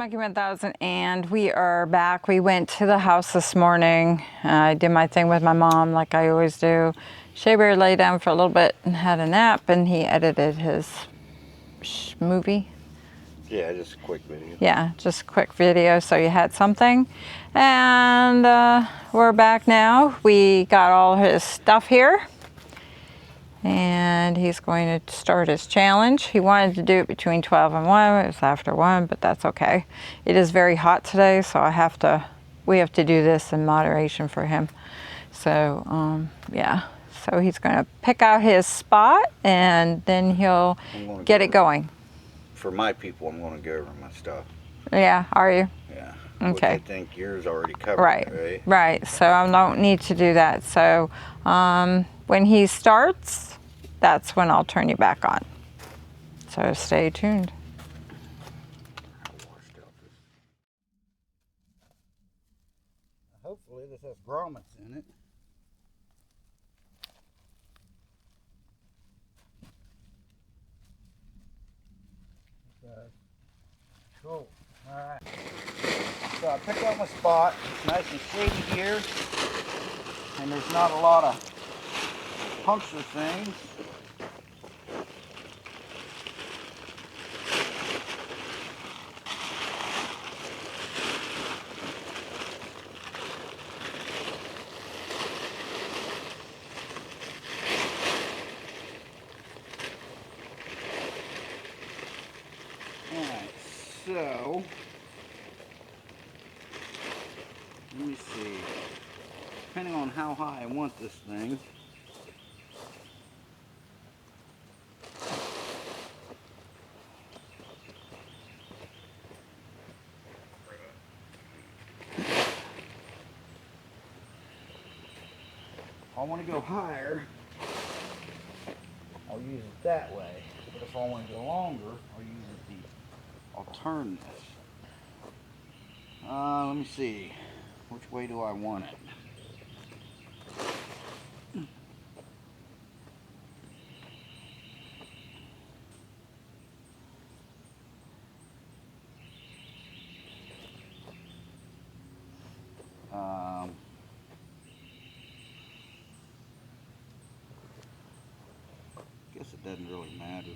Monkey 1000, and we are back. We went to the house this morning. I did my thing with my mom like I always do. Shabear lay down for a little bit and had a nap, and he edited his movie. Yeah, just a quick video. Yeah, just a quick video so you had something. And we're back now. We got all his stuff here. And he's going to start his challenge. He wanted to do it between 12 and 1. It was after 1, but that's okay. It is very hot today, so we have to do this in moderation for him. So, yeah. So he's going to pick out his spot, and then he'll get it going. For my people, I'm going to go over my stuff. Yeah, are you? Yeah. Okay. Which I think yours already covered, right? Right. So I don't need to do that. So when he starts, that's when I'll turn you back on. So stay tuned. Hopefully this has grommets in it. Cool. Alright. So I picked out my spot. It's nice and shady here. And there's not a lot of puncture things. Alright, so let me see. Depending on how high I want this thing. If I want to go higher, I'll use it that way. But if I want to go longer, I'll use it I'll turn this. Let me see. Which way do I want it? Guess it doesn't really matter.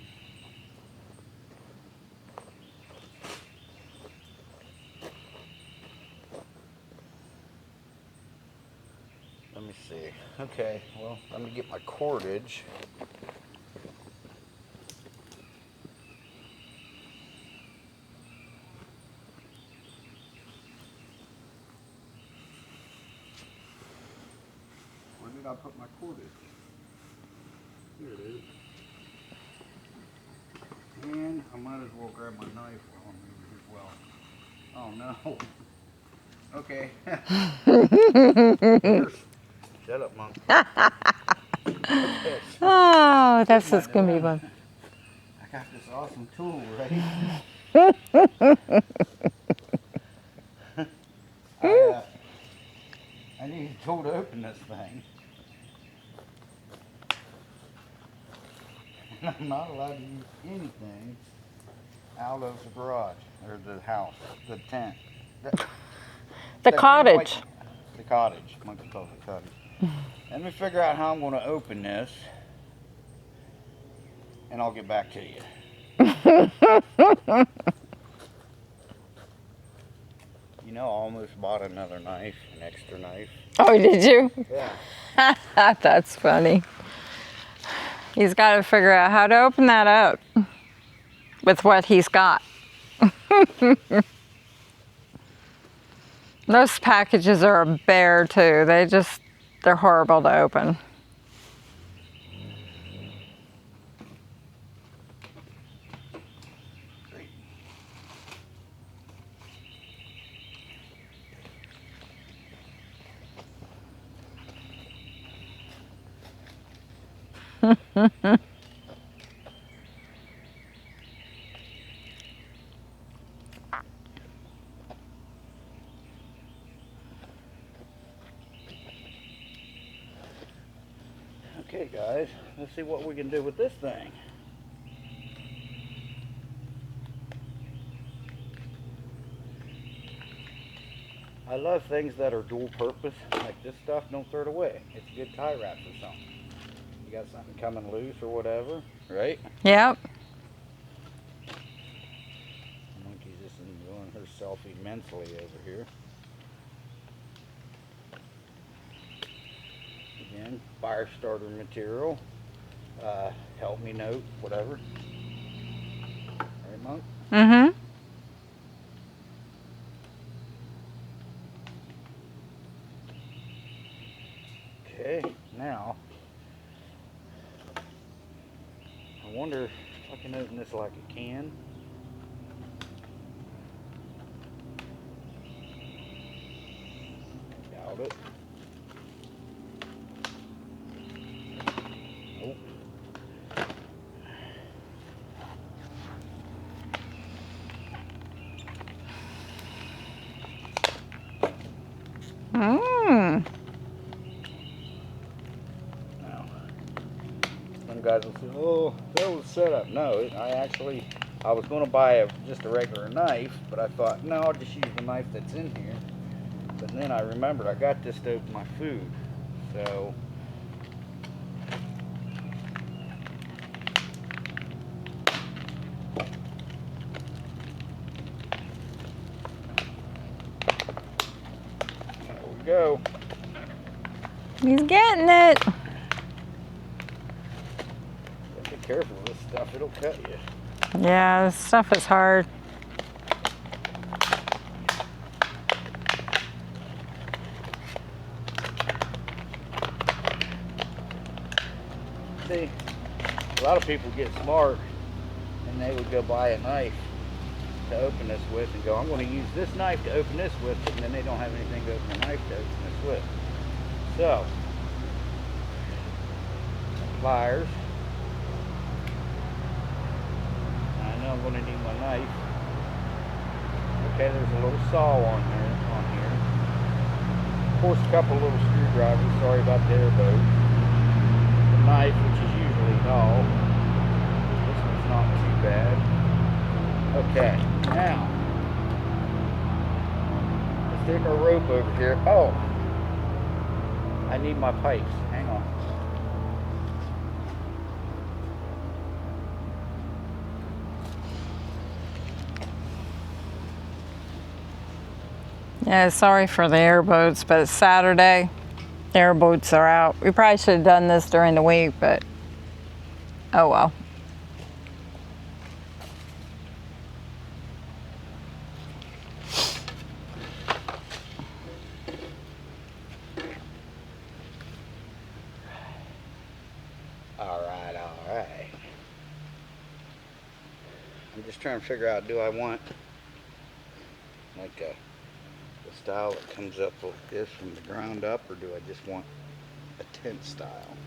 Let me see. Okay, well, let me get my cordage. Where did I put my cordage? Here it is. And I might as well grab my knife on me as well. Oh no. Okay. Shut up, Mom. Okay. Oh, this is going to be fun. I got this awesome tool, right? I need a tool to open this thing. And I'm not allowed to use anything out of the garage, or the house, the tent. The cottage. The cottage. Monkey calls it cottage. Let me figure out how I'm going to open this, and I'll get back to you. You know, I almost bought another knife, an extra knife. Oh, did you? Yeah. That's funny. He's got to figure out how to open that up with what he's got. Those packages are a bear too. They're horrible to open. Okay guys, let's see what we can do with this thing. I love things that are dual purpose. Like this stuff, don't throw it away. It's a good tie wrap for something. You got something coming loose or whatever, right? Yep. Monkey's just enjoying herself immensely over here. Again, fire starter material. Help me note, whatever. Right, Monk? Mm-hmm. Okay, now, I wonder if I can open this like a can. Doubt it. Nope. Mmm. Now, some guys will say, oh, that was set up. No, I was going to buy just a regular knife, but I thought, no, I'll just use the knife that's in here. But then I remembered I got this to open my food. So, there we go. He's getting it. Be careful with this stuff, it'll cut you. Yeah, this stuff is hard. See, a lot of people get smart and they would go buy a knife to open this with and go, I'm going to use this knife to open this with, and then they don't have anything to open a knife to open this with. So, pliers. I know I'm going to need my knife. Okay, there's a little saw on here. Of course, a couple little screwdrivers. Sorry about the airboat. The knife, which is usually all. This one's not too bad. Okay, now let's take our rope over here. Oh, I need my pipes. Hang on. Yeah, sorry for the airboats, but it's Saturday. Airboats are out. We probably should have done this during the week, but oh well. All right. I'm just trying to figure out, do I want like the style that comes up like this from the ground up, or do I just want a tent style?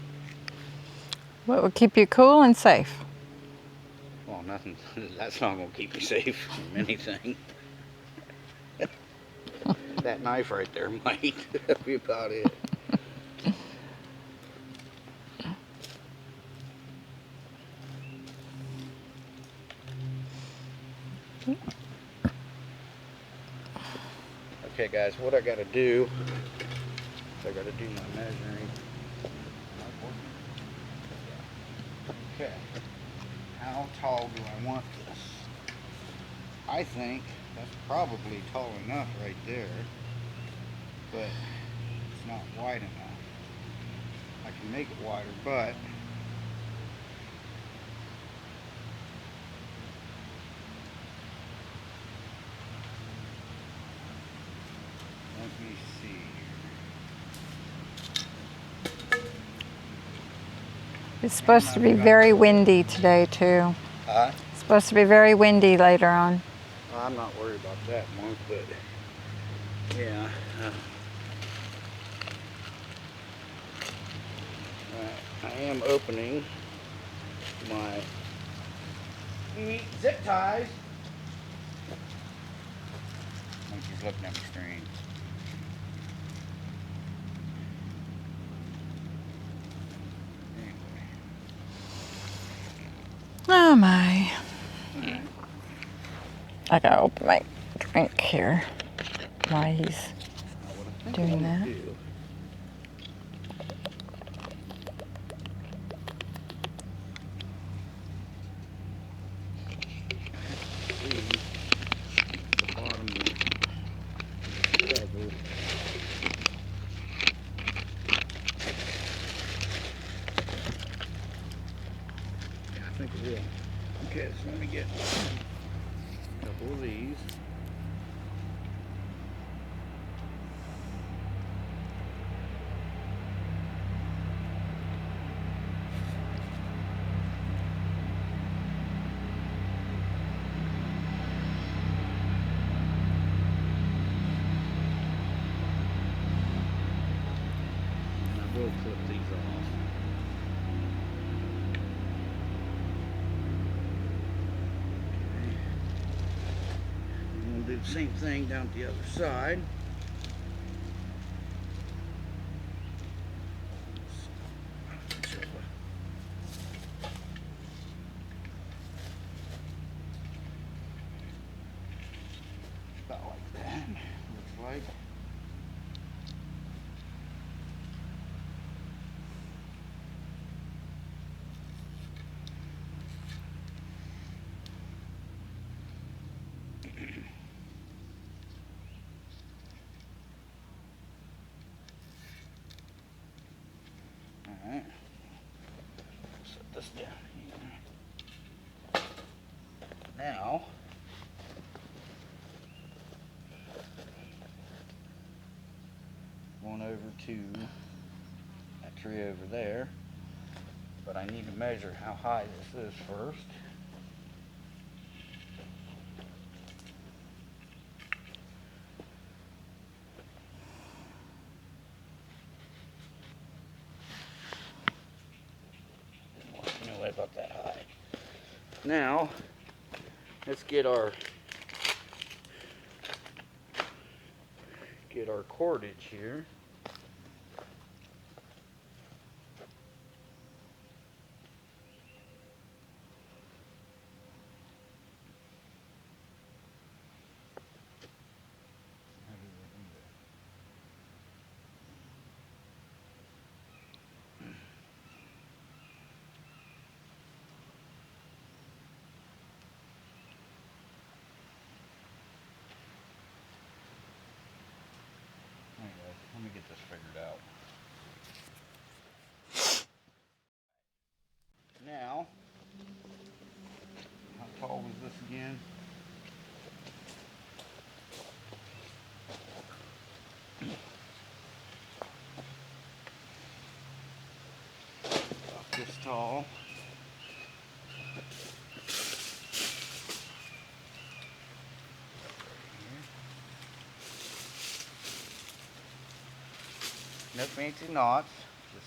What would keep you cool and safe? Well, nothing. That's not going to keep you safe from anything. That knife right there might. That'll be about it. Okay, guys, what I got to do is I got to do my measuring. Okay, how tall do I want this? I think that's probably tall enough right there, but it's not wide enough. I can make it wider, but let me see here. It's supposed to be very windy today too. It's supposed to be very windy later on. I'm not worried about that, Monk, but yeah. I am opening my zip ties. Monkey's looking at me strange. Anyway. Oh my. I gotta open my drink here while he's doing that. I think it will. Okay, so let me get a couple of these. And I will clip these off. Do the same thing down the other side. About like that, looks like. Alright, set this down here. Now, going over to that tree over there, but I need to measure how high this is first. No way about that high. Now, let's get our cordage here. Anyway, let me get this figured out. Now, how tall was this again? About this tall. No fancy knots. Just,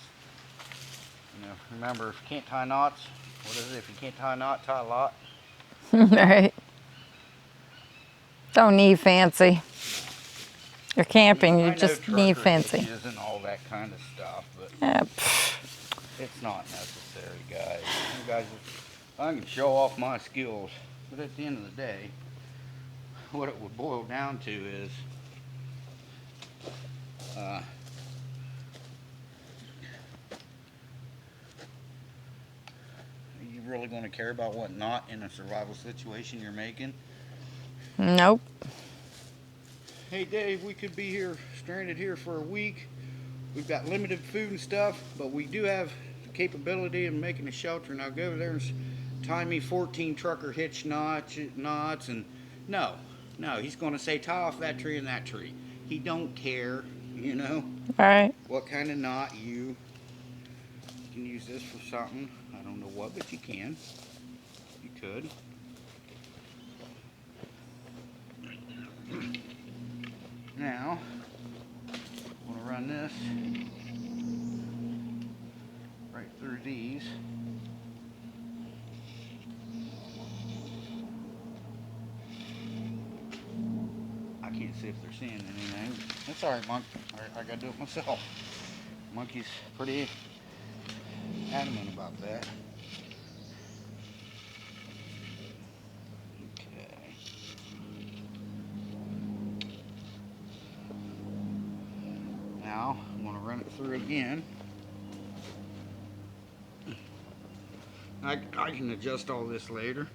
remember, if you can't tie knots, what is it? If you can't tie a knot, tie a lot. Right. Don't need fancy. You're camping, you just need fancy. And all that kind of stuff, but it's not necessary, guys. You guys, I can show off my skills, but at the end of the day, what it would boil down to is are you really going to care about what knot in a survival situation you're making? Nope. Hey Dave, we could be here, stranded here for a week. We've got limited food and stuff, but we do have the capability of making a shelter. Now go over there and tie me 14 trucker hitch knots, and no, he's going to say tie off that tree and that tree. He don't care, Right. what kind of knot. You can use this for something. I don't know what, but you can. You could. Now, I'm going to run this right through these. I can't see if they're seeing anything. That's alright, Monk. I gotta do it myself. Monkey's pretty adamant about that. Okay. Now I'm going to run it through again. I can adjust all this later.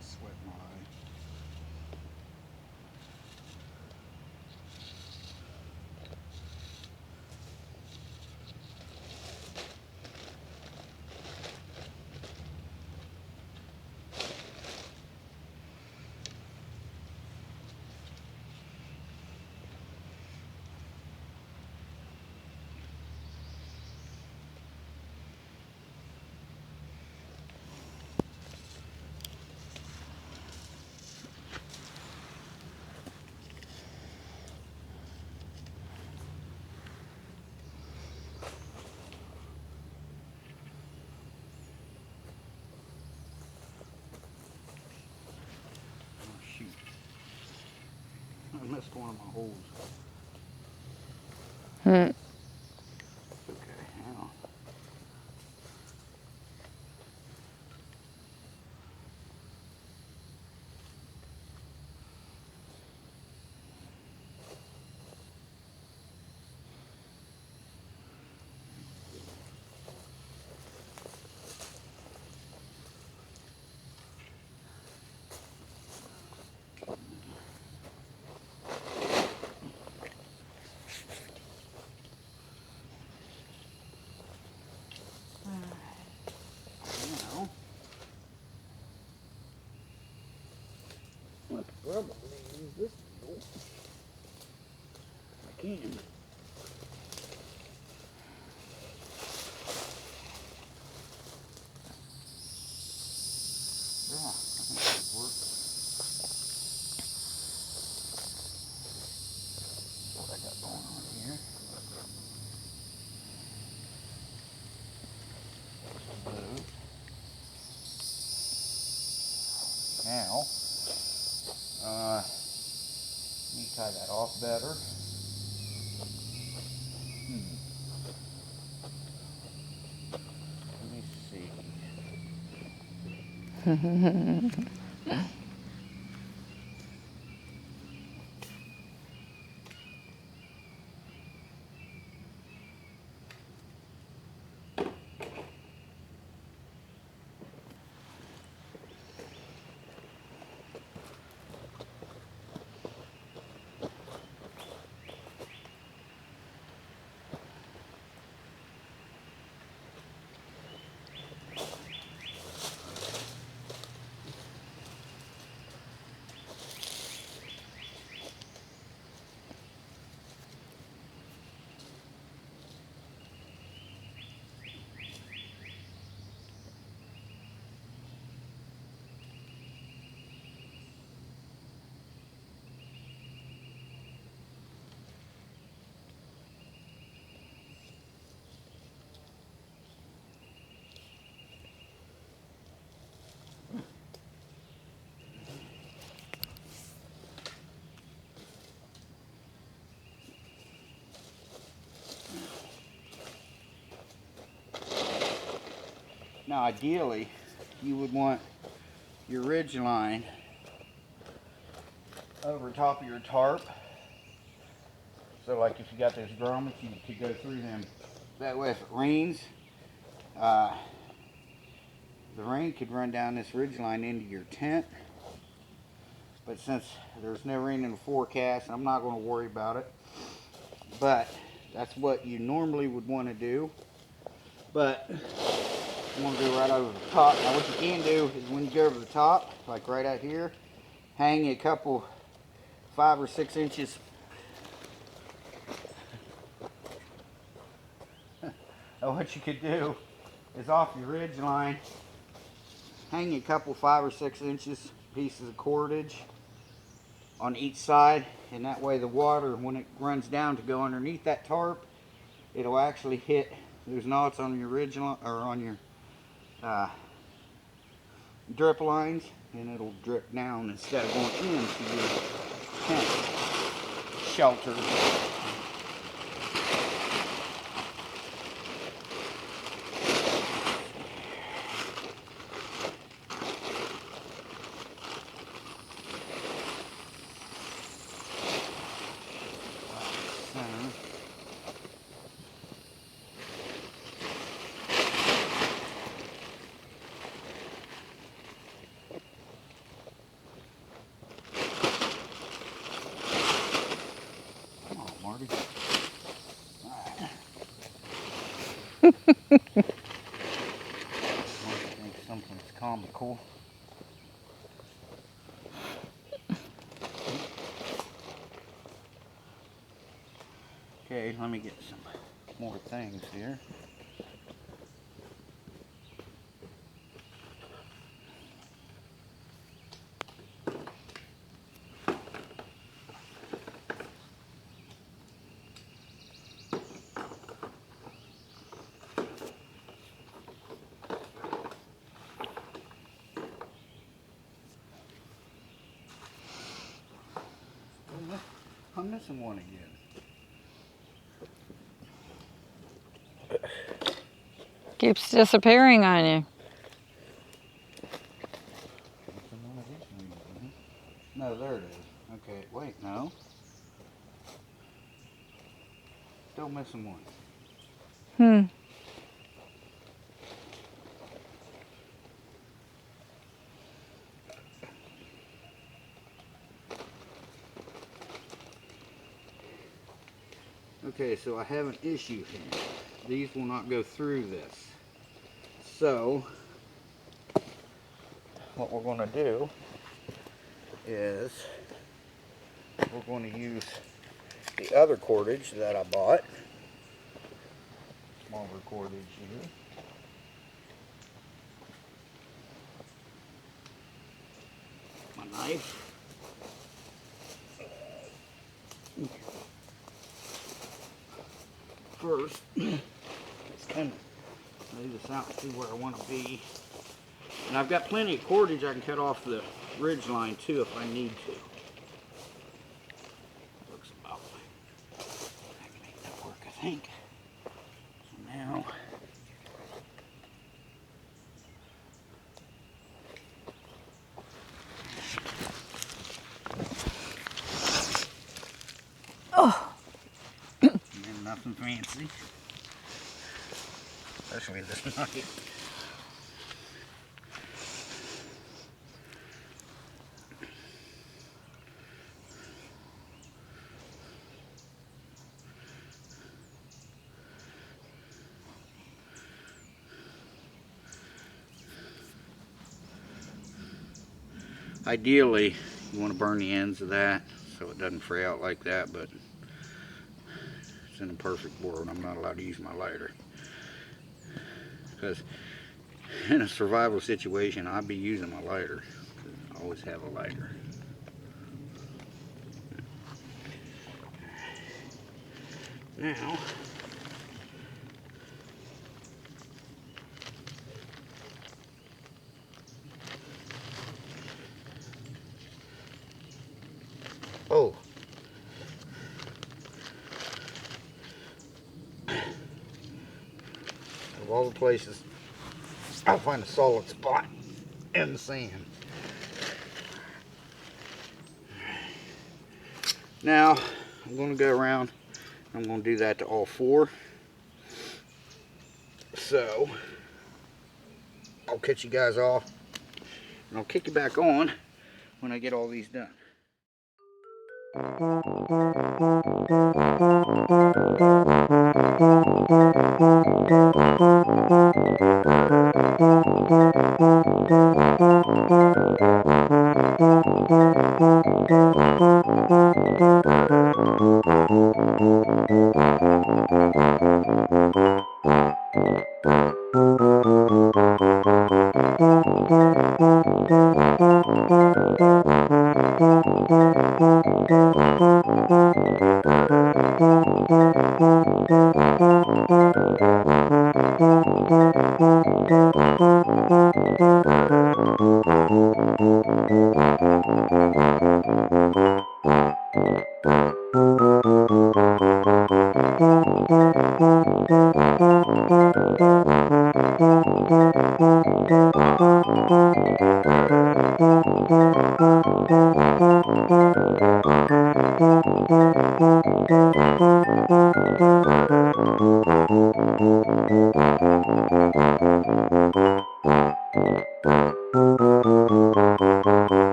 Sweat my eye. Oh shoot. I missed one of my holes. Hmm. Okay, now. Now, let's probably use this needle. If I can. Yeah, I think that'll work. What I got going on here. Blue. Now, let me tie that off better. Let me see. Now, ideally, you would want your ridge line over top of your tarp. So, like if you got those grommets, you could go through them. That way, if it rains, the rain could run down this ridge line into your tent. But since there's no rain in the forecast, I'm not going to worry about it. But that's what you normally would want to do. But I'm going to go right over the top. Now what you can do is when you go over the top, like right out here, hang a couple 5 or 6 inches. What you could do is off your ridge line, hang a couple 5 or 6 inches pieces of cordage on each side, and that way the water, when it runs down to go underneath that tarp, it'll actually hit those knots on your ridge line, or on your drip lines, and it'll drip down instead of going into your tent shelter. Marty. Right. Marty thinks something's comical. Okay, let me get some more things here. I'm missing one again. Keeps disappearing on you. No, there it is. Okay, wait, no. Still missing one. Okay, so I have an issue here. These will not go through this. So, what we're going to do is we're going to use the other cordage that I bought. Smaller cordage here. My knife. First, let's kind of lay this out and see where I want to be. And I've got plenty of cordage I can cut off the ridge line too if I need to. Looks about I can make that work, I think. So now and nothing fancy. Especially this knife. Ideally, you want to burn the ends of that so it doesn't fray out like that, but it's in a perfect board. I'm not allowed to use my lighter. Because in a survival situation, I'd be using my lighter. I always have a lighter. Now, oh, of all the places, I'll find a solid spot in the sand. Now, I'm going to go around. I'm going to do that to all 4. So, I'll cut you guys off, and I'll kick you back on when I get all these done.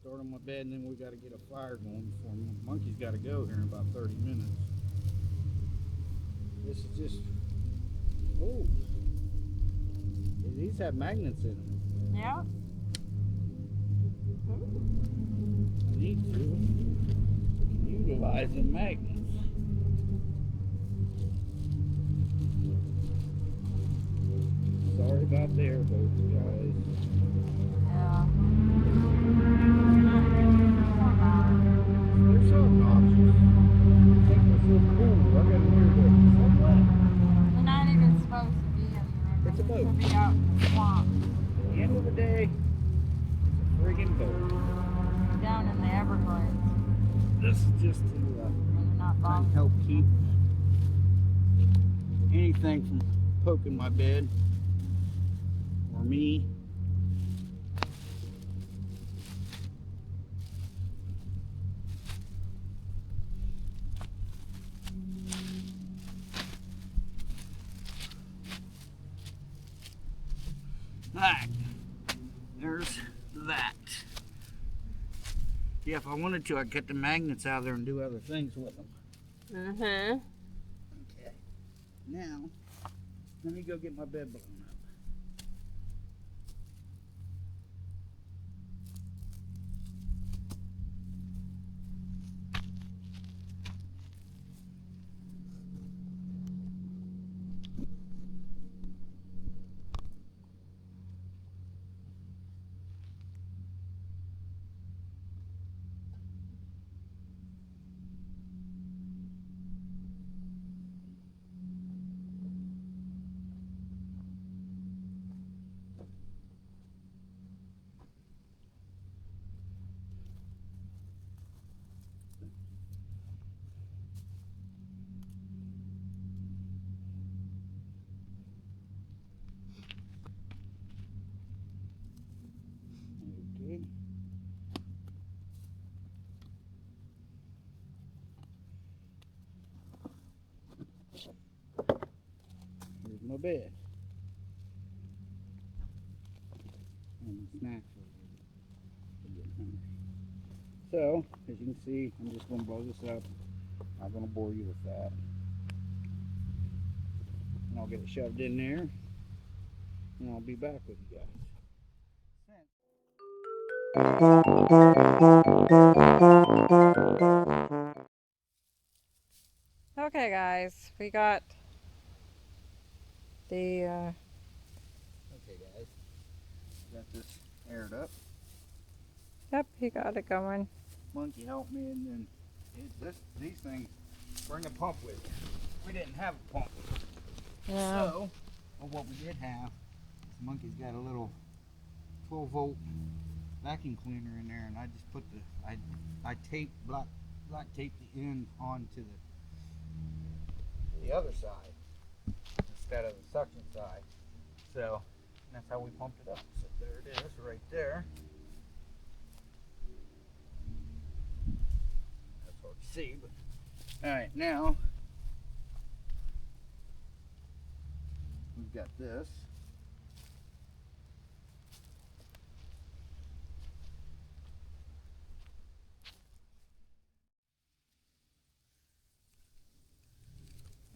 Start on my bed, and then we got to get a fire going before monkey's got to go here in about 30 minutes. This is just, oh, these have magnets in them. Yeah. I need to utilize the magnets. Sorry about the airboats, guys. Yeah. They're so obnoxious. I think they're so cool. I got to hear that. Somewhat. They're not even supposed to be in the river. It's a boat. They're supposed to be out in the swamp. At the end of the day, it's a friggin' boat. Down in the Everglades. This is just to Not try long. and help keep anything from poking my bed or me. Alright, there's that. Yeah, if I wanted to, I'd cut the magnets out of there and do other things with them. Mm-hmm. Okay, now, let me go get my bed blown up. Okay. Here's my bed. And a snack for getting hungry. So, as you can see, I'm just going to blow this up. I'm not going to bore you with that. And I'll get it shoved in there. And I'll be back with you guys. Okay, guys, we got the. Okay, guys. Got this aired up. Yep, he got it going. Monkey helped me, and then these things bring a pump with you. We didn't have a pump. Yeah. So, well, what we did have, this monkey's got a little 12-volt vacuum cleaner in there, and I just put I taped black taped the end onto the the other side instead of the suction side. So that's how we pumped it up. So there it is, right there. That's hard to see, but all right, now we've got this.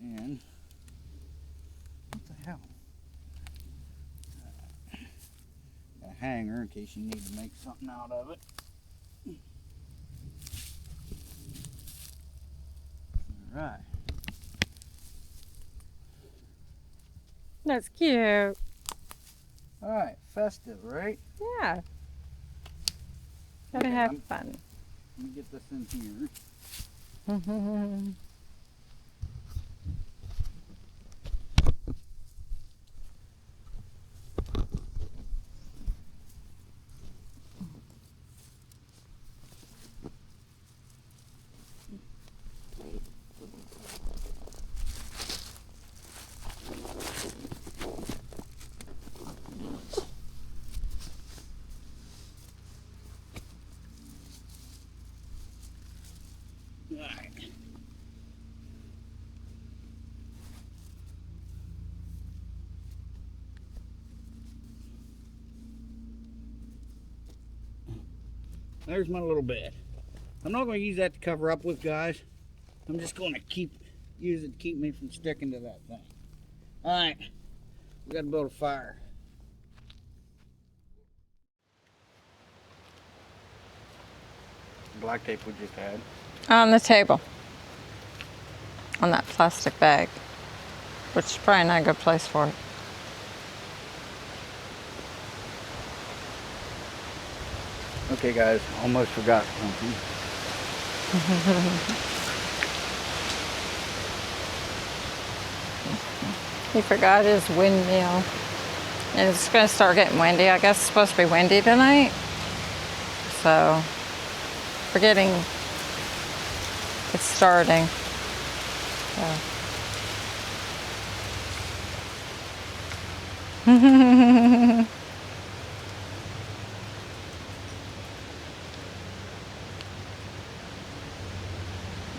And what the hell? A hanger in case you need to make something out of it. All right. That's cute. All right, festive, right? Yeah. Gotta Okay, have fun. Let me get this in here. All right. There's my little bed. I'm not going to use that to cover up with, guys. I'm just going to use it to keep me from sticking to that thing. All right, we got to build a fire. Black tape we just had. On the table. On that plastic bag. Which is probably not a good place for it. Okay, guys, almost forgot something. He forgot his windmill. And it's going to start getting windy. I guess it's supposed to be windy tonight. So, forgetting it's starting. So.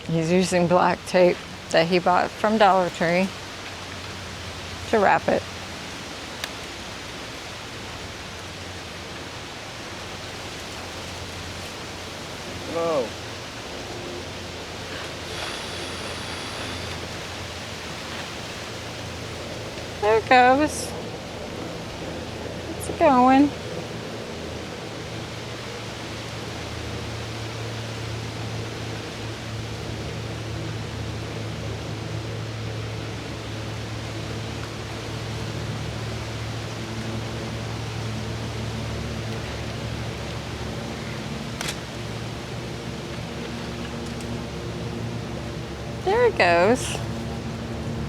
He's using black tape that he bought from Dollar Tree to wrap it. Whoa. There it goes. It's going. There it goes.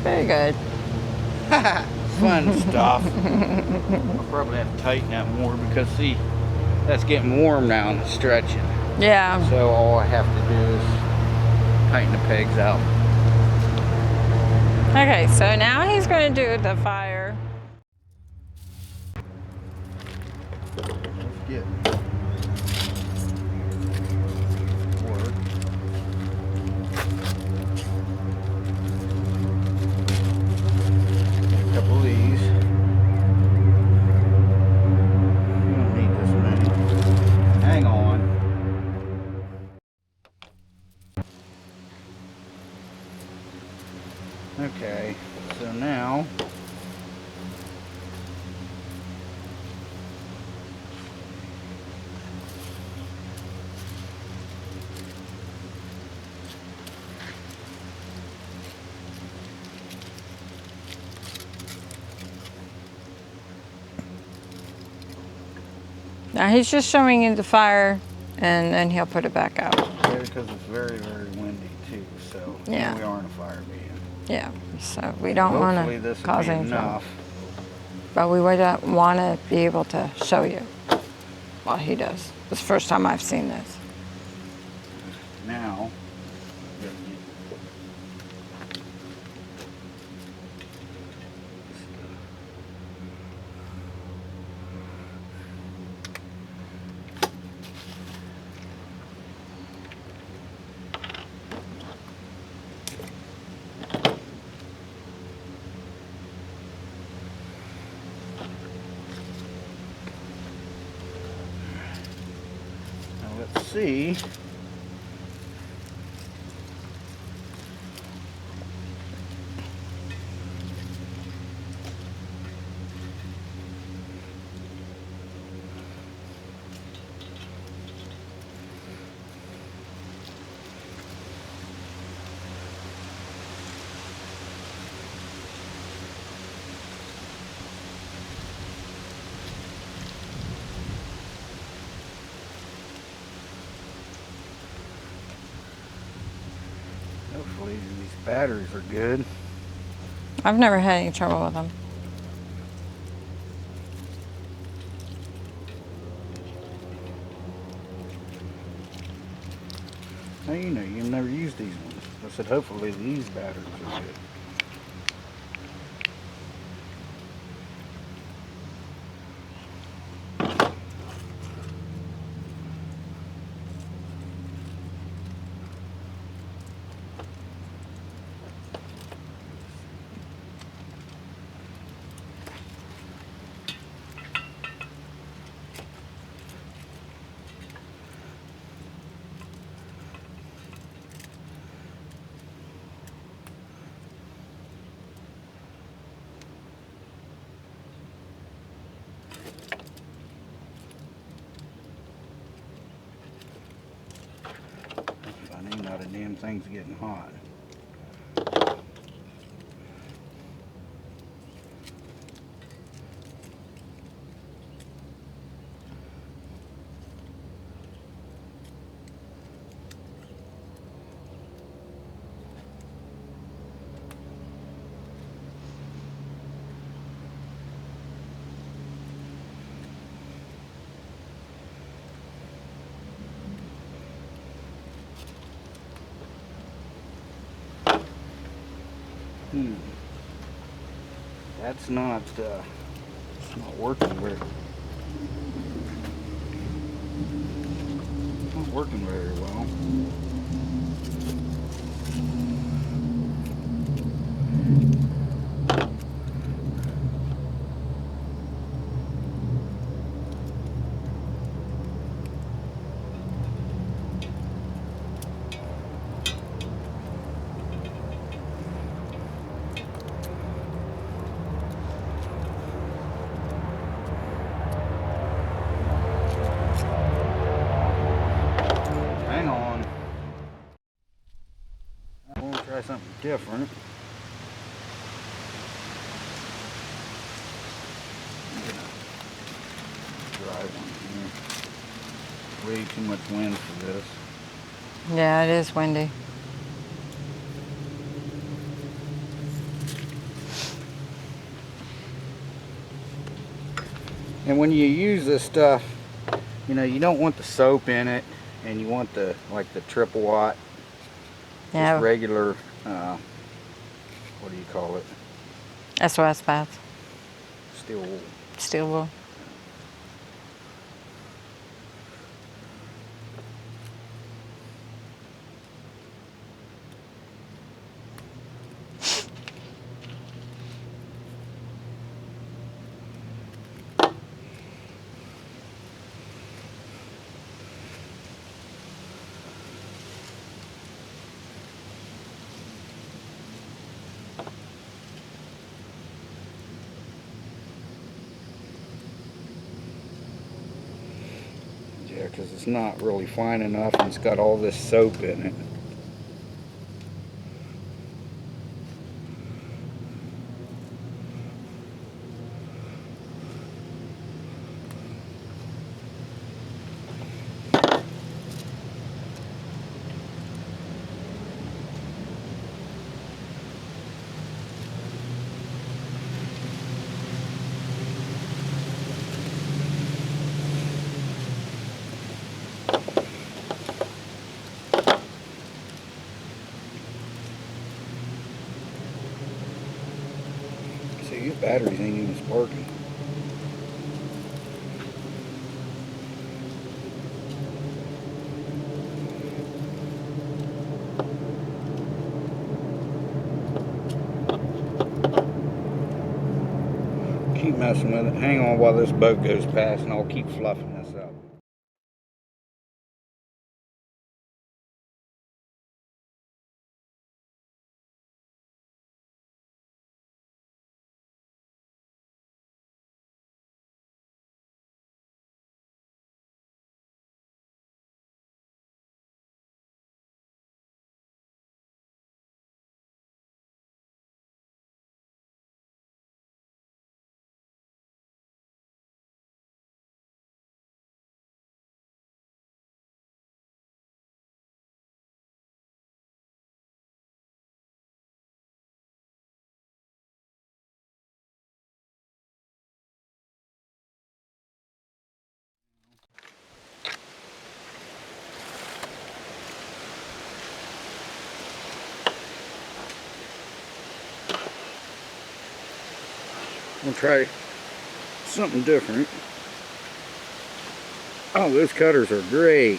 Very good. Fun stuff. I'll probably have to tighten that more because, see, that's getting warm now and it's stretching. Yeah. So all I have to do is tighten the pegs out. Okay, so now he's going to do the fire. Let's get work. A couple of these. You don't need this many. Hang on. Okay, so now Now he's just showing you the fire and then he'll put it back out. yeah, because it's very, very windy too, so Yeah. we are in a fire being. Yeah, so we don't want Hopefully to this will cause be any trouble. enough. But we would want to be able to show you what he does. It's the first time I've seen this. Now, see. Hopefully these batteries are good. I've never had any trouble with them. Now you know you've never used these ones. I said hopefully these batteries are good. Funny, not a damn thing's getting hot. That's not it's not working very. It's not working very well. Hang on. I want to try something different. Dry one here. Way too much wind for this. Yeah, it is windy. And when you use this stuff, you know, you don't want the soap in it, and you want the triple watt, Yeah. just regular, what do you call it? SOS baths. Steel wool. Steel wool. Yeah, because it's not really fine enough, and it's got all this soap in it. See, these batteries ain't even sparking. Keep messing with it. Hang on while this boat goes past, and I'll keep fluffing this up. We'll try something different. Oh, those cutters are great.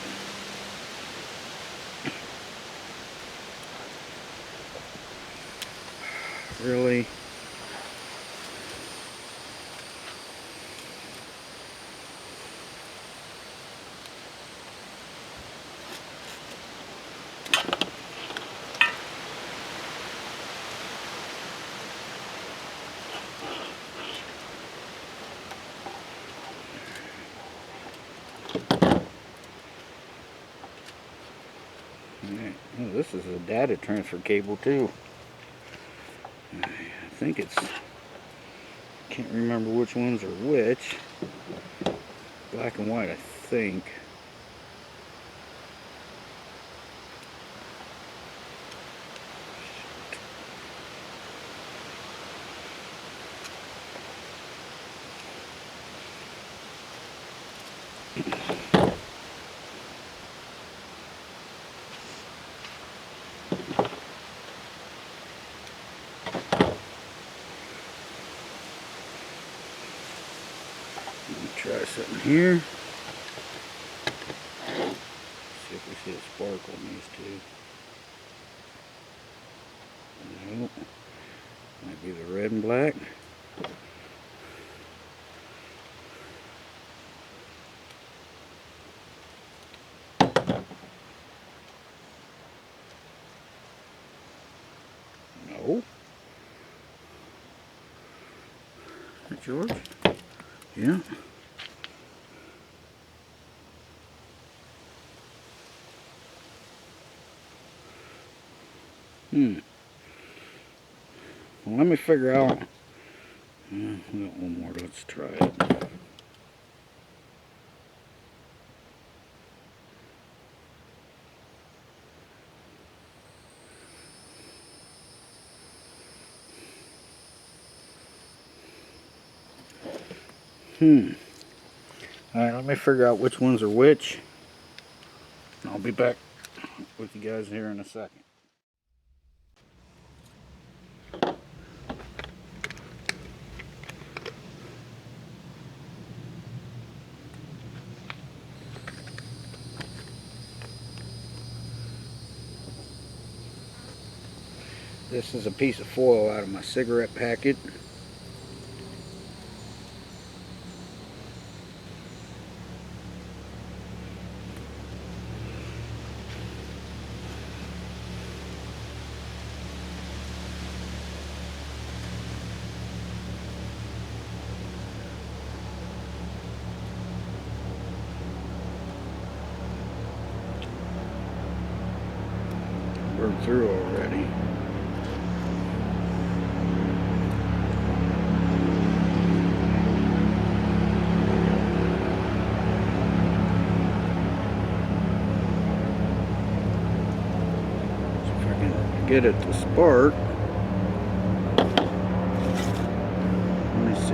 Really? Oh, this is a data transfer cable too. I think it's, can't remember which ones are which. Black and white, I think. Try something here. See if we see a spark on these two. Nope. Might be the red and black. No. Is that yours? Yeah. Well, let me figure out. We got one more. Let's try it. Alright, let me figure out which ones are which. I'll be back with you guys here in a second. This is a piece of foil out of my cigarette packet. Burned through already. See if I can get it to spark. Let me see.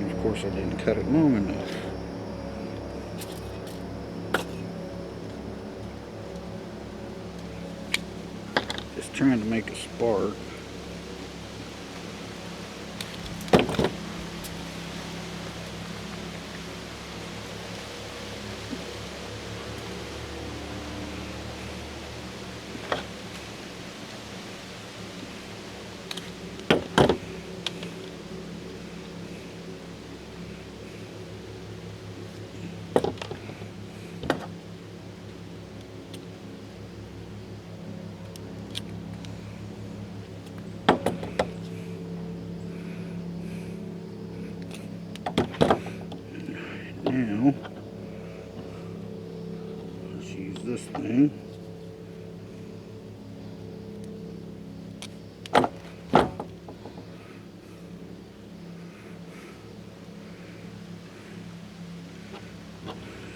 Of course, I didn't cut it long enough. Just trying to make a spark. Now, let's use this thing.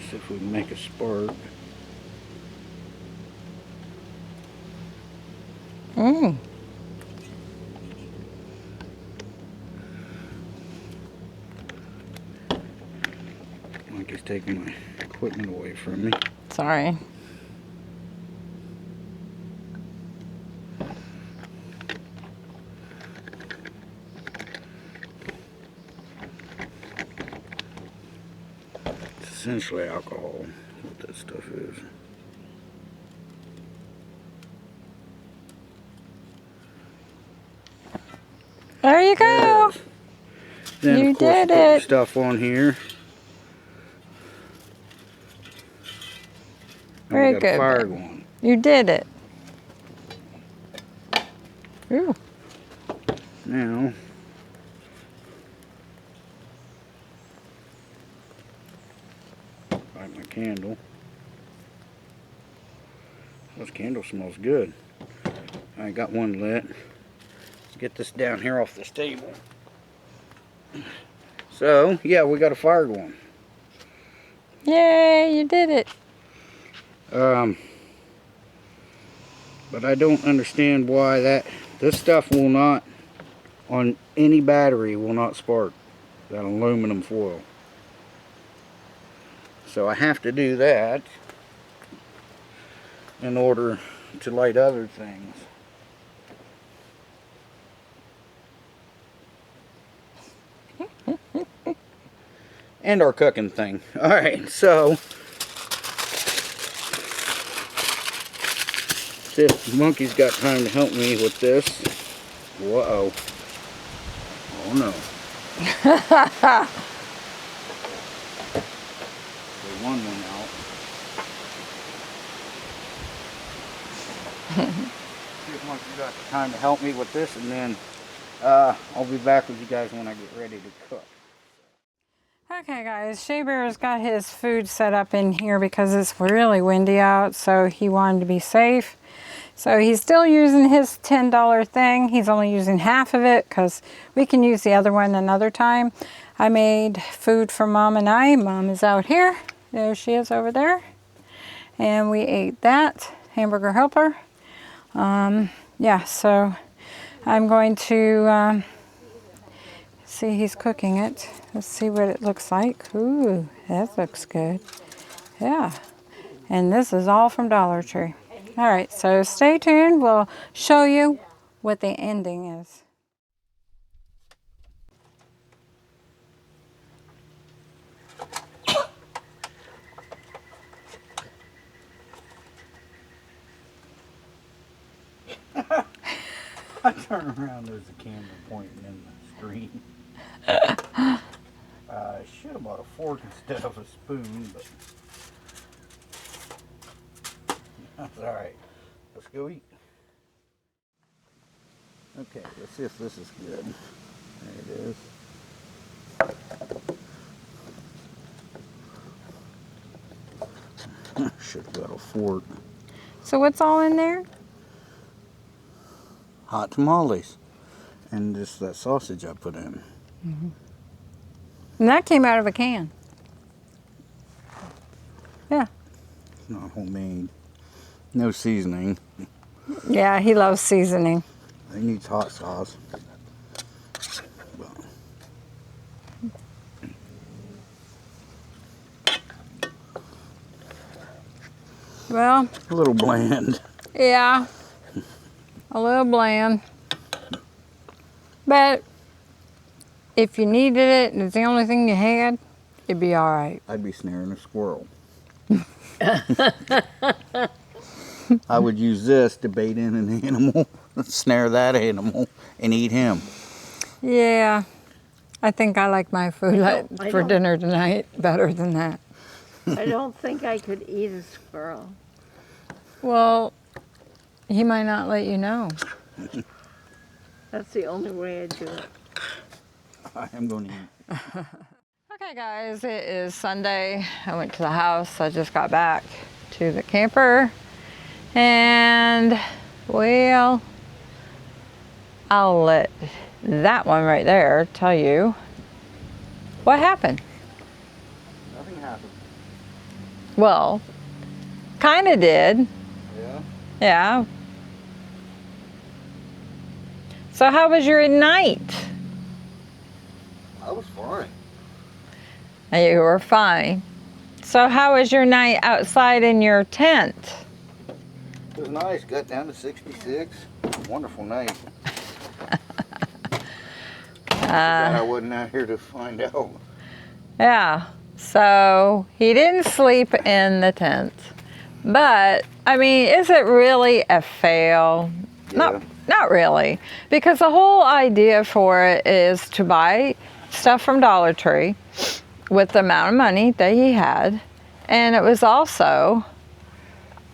See if we can make a spark. taking my equipment away from me. Sorry. It's essentially alcohol, what that stuff is. There you There go. it is. Then You of course did put your it. stuff on here. And Very we got good, a fire babe. going. You did it. Ooh. Now, light my candle. This candle smells good. I got one lit. Let's get this down here off this table. So, yeah, we got a fire going. Yay, you did it. But I don't understand why this stuff will not, on any battery, will not spark. That aluminum foil. So I have to do that in order to light other things. And our cooking thing. Alright, so see if Monkey's got time to help me with this. Whoa. Oh no. The one went out. See if Monkey's got time to help me with this, and then I'll be back with you guys when I get ready to cook. Okay guys, Shabear's got his food set up in here because it's really windy out, so he wanted to be safe. So he's still using his $10 thing. He's only using half of it because we can use the other one another time. I made food for Mom and I. Mom is out here. There she is over there. And we ate that, hamburger helper. Yeah, so I'm going to see, he's cooking it. Let's see what it looks like. Ooh, that looks good. Yeah, and this is all from Dollar Tree. All right, so stay tuned. We'll show you what the ending is. I turn around, there's a camera pointing in the screen. I should have bought a fork instead of a spoon, but that's alright. Let's go eat. Okay, let's see if this is good. There it is. Should have got a fork. So what's all in there? Hot tamales. And just that sausage I put in. Mm-hmm. And that came out of a can. Yeah. It's not homemade. No seasoning. Yeah, he loves seasoning. He needs hot sauce. Well, A little bland. yeah, a little bland. But if you needed it and it's the only thing you had, it'd be all right. I'd be snaring a squirrel. I would use this to bait in an animal, snare that animal, and eat him. Yeah, I think I like my food for don't. dinner tonight better than that. I don't think I could eat a squirrel. Well, he might not let you know. That's the only way I do it. I am going to eat. Okay guys, it is Sunday. I went to the house. I just got back to the camper. And, well, I'll let that one right there tell you what happened. Nothing happened. Well, kind of did. Yeah? Yeah. So how was your night? I was fine. You were fine. So how was your night outside in your tent? It was nice. Got down to 66. Wonderful night. Glad I wasn't out here to find out. Yeah. So he didn't sleep in the tent. But, I mean, is it really a fail? Yeah. Not really. Because the whole idea for it is to buy stuff from Dollar Tree with the amount of money that he had. And it was also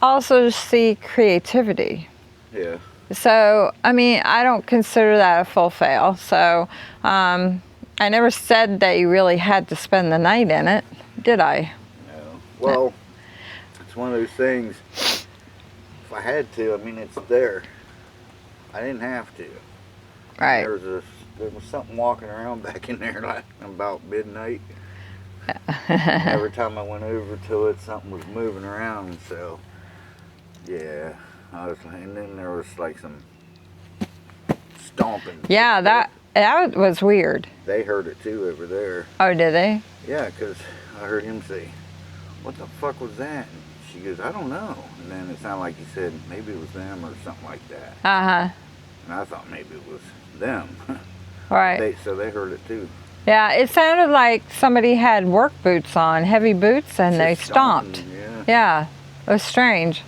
to see creativity. Yeah. So, I mean, I don't consider that a full fail. So, I never said that you really had to spend the night in it, did I? No. Well, it's one of those things. If I had to, I mean, it's there. I didn't have to. Right. There was something walking around back in there like about midnight. Every time I went over to it, something was moving around. So, yeah. And then there was like some stomping. Yeah, that was weird. They heard it too over there. Oh, did they? Yeah, because I heard him say, "What the fuck was that?" And she goes, "I don't know." And then it sounded like he said, maybe it was them or something like that. Uh-huh. And I thought maybe it was them. Right. So they heard it too. Yeah, it sounded like somebody had work boots on, heavy boots, and they Just stomped. stomping, yeah. Yeah, it was strange.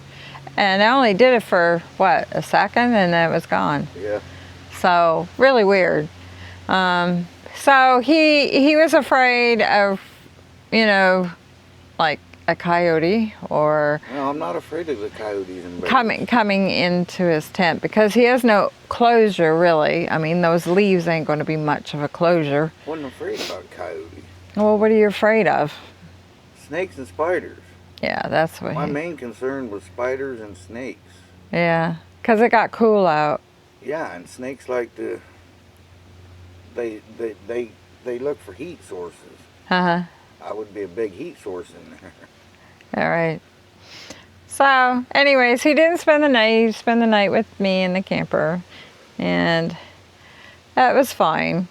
And I only did it for, what, a second, and then it was gone. Yeah. So, really weird. So he was afraid of, you know, like a coyote or No, I'm not afraid of the coyotes and bears. coming into his tent because he has no closure, really. I mean, those leaves ain't going to be much of a closure. Wasn't afraid about coyote. Well, what are you afraid of? Snakes and spiders. Yeah, that's what My main concern was spiders and snakes. Yeah, because it got cool out. Yeah, and snakes like to. They look for heat sources. Uh-huh. I would be a big heat source in there. All right. So, anyways, he didn't spend the night. He spent the night with me in the camper. And that was fine.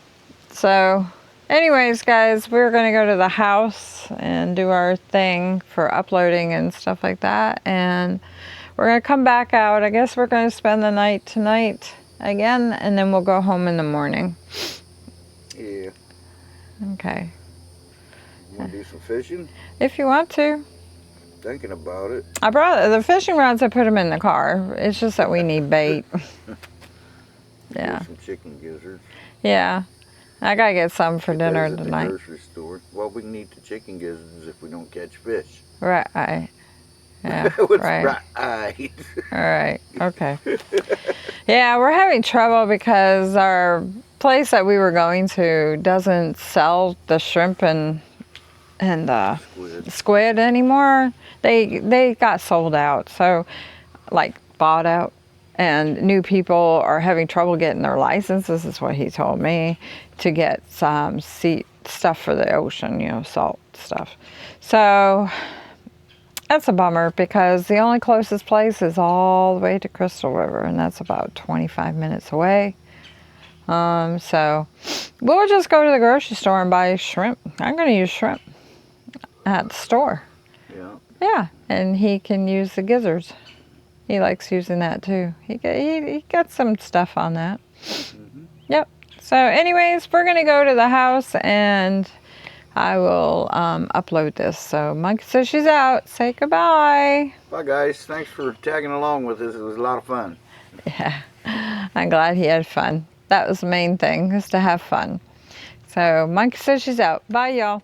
So, anyways, guys, we're going to go to the house and do our thing for uploading and stuff like that. And we're going to come back out. I guess we're going to spend the night tonight again. And then we'll go home in the morning. Yeah. Okay. You want to do some fishing? If you want to. Thinking about it. I brought the fishing rods. I put them in the car. It's just that we need bait. Yeah. Some chicken gizzards. Yeah. I gotta get some for dinner Those at tonight. the grocery store. Well, we can eat the chicken gizzards if we don't catch fish. Right. Yeah. What's Right. right? All right. Okay. Yeah, we're having trouble because our place that we were going to doesn't sell the shrimp and squid anymore. They got sold out. So, like, bought out. And new people are having trouble getting their licenses, is what he told me, to get some stuff for the ocean, you know, salt stuff. So that's a bummer because the only closest place is all the way to Crystal River, and that's about 25 minutes away. So we'll just go to the grocery store and buy shrimp. I'm going to use shrimp at the store. Yeah. Yeah, and he can use the gizzards. He likes using that too. He got some stuff on that. Mm-hmm. Yep. So anyways, we're going to go to the house and I will upload this. So Monkey says she's out. Say goodbye. Bye, guys. Thanks for tagging along with us. It was a lot of fun. Yeah. I'm glad he had fun. That was the main thing, is to have fun. So Monkey says she's out. Bye, y'all.